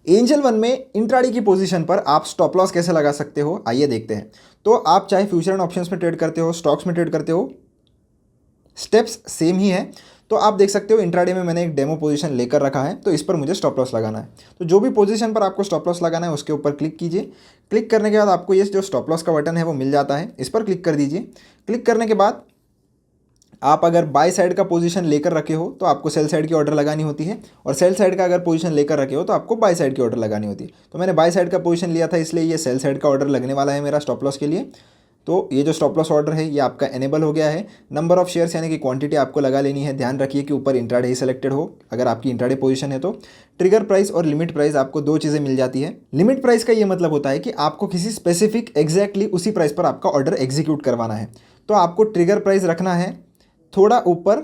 Angel one में intraday की position पर आप स्टॉप लॉस कैसे लगा सकते हो, आइए देखते हैं। तो आप चाहे फ्यूचर एंड ऑप्शंस में ट्रेड करते हो, स्टॉक्स में ट्रेड करते हो, स्टेप्स सेम ही है। तो आप देख सकते हो इंट्राडे में मैंने एक डेमो पोजीशन लेकर रखा है, तो इस पर मुझे स्टॉप लॉस लगाना है। तो जो भी पोजीशन पर आपको स्टॉप लॉस लगाना है उसके ऊपर क्लिक कीजिए। क्लिक करने के बाद आपको ये जो स्टॉप लॉस का बटन है वो मिल जाता है, इस पर क्लिक कर दीजिए। क्लिक करने के बाद आप अगर बाय साइड का पोजीशन लेकर रखे हो तो आपको सेल साइड की ऑर्डर लगानी होती है, और सेल साइड का अगर पोजीशन लेकर रखे हो तो आपको बाय साइड की ऑर्डर लगानी होती है। तो मैंने बाय साइड का पोजीशन लिया था, इसलिए ये सेल साइड का ऑर्डर लगने वाला है मेरा स्टॉप लॉस के लिए। तो ये जो स्टॉप लॉस ऑर्डर है ये आपका एनेबल हो गया है। नंबर ऑफ शेयर्स यानी कि क्वांटिटी आपको लगा लेनी है। ध्यान रखिए कि ऊपर इंट्राडे ही सेलेक्टेड हो अगर आपकी इंट्राडे पोजीशन है तो। ट्रिगर प्राइस और लिमिट प्राइस आपको दो चीज़ें मिल जाती है। लिमिट प्राइस का ये मतलब होता है कि आपको किसी स्पेसिफिक एग्जैक्टली उसी प्राइस पर आपका ऑर्डर एग्जीक्यूट करवाना है। तो आपको ट्रिगर प्राइस रखना है थोड़ा ऊपर,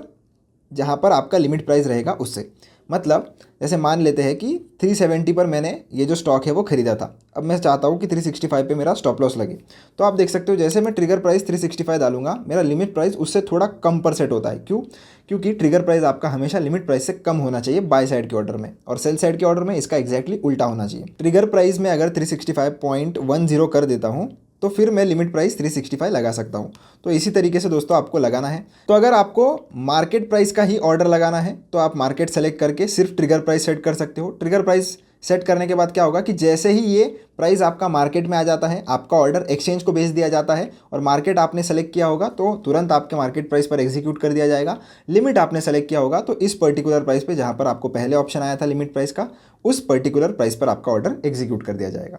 जहाँ पर आपका लिमिट प्राइस रहेगा उससे। मतलब जैसे मान लेते हैं कि 370 पर मैंने ये जो स्टॉक है वो खरीदा था, अब मैं चाहता हूँ कि 365 पे मेरा स्टॉप लॉस लगे। तो आप देख सकते हो जैसे मैं ट्रिगर प्राइस 365 डालूंगा, मेरा लिमिट प्राइस उससे थोड़ा कम पर सेट होता है। क्यों? क्योंकि ट्रिगर प्राइस आपका हमेशा लिमिट प्राइस से कम होना चाहिए बाय साइड के ऑर्डर में, और सेल साइड के ऑर्डर में इसका एक्जैक्टली उल्टा होना चाहिए। ट्रिगर प्राइस में अगर 365.10 कर देता हूँ तो फिर मैं लिमिट प्राइस 365 लगा सकता हूँ। तो इसी तरीके से दोस्तों आपको लगाना है। तो अगर आपको मार्केट प्राइस का ही ऑर्डर लगाना है तो आप मार्केट सेलेक्ट करके सिर्फ ट्रिगर प्राइस सेट कर सकते हो। ट्रिगर प्राइस सेट करने के बाद क्या होगा कि जैसे ही ये प्राइस आपका मार्केट में आ जाता है, आपका ऑर्डर एक्सचेंज को भेज दिया जाता है, और मार्केट आपने सेलेक्ट किया होगा तो तुरंत आपके मार्केट प्राइस पर एग्जीक्यूट कर दिया जाएगा। लिमिट आपने सेलेक्ट किया होगा तो इस पर्टिकुलर प्राइस पे, जहाँ पर आपको पहले ऑप्शन आया था लिमिट प्राइस का, उस पर्टिकुलर प्राइस पर आपका ऑर्डर एग्जीक्यूट कर दिया जाएगा।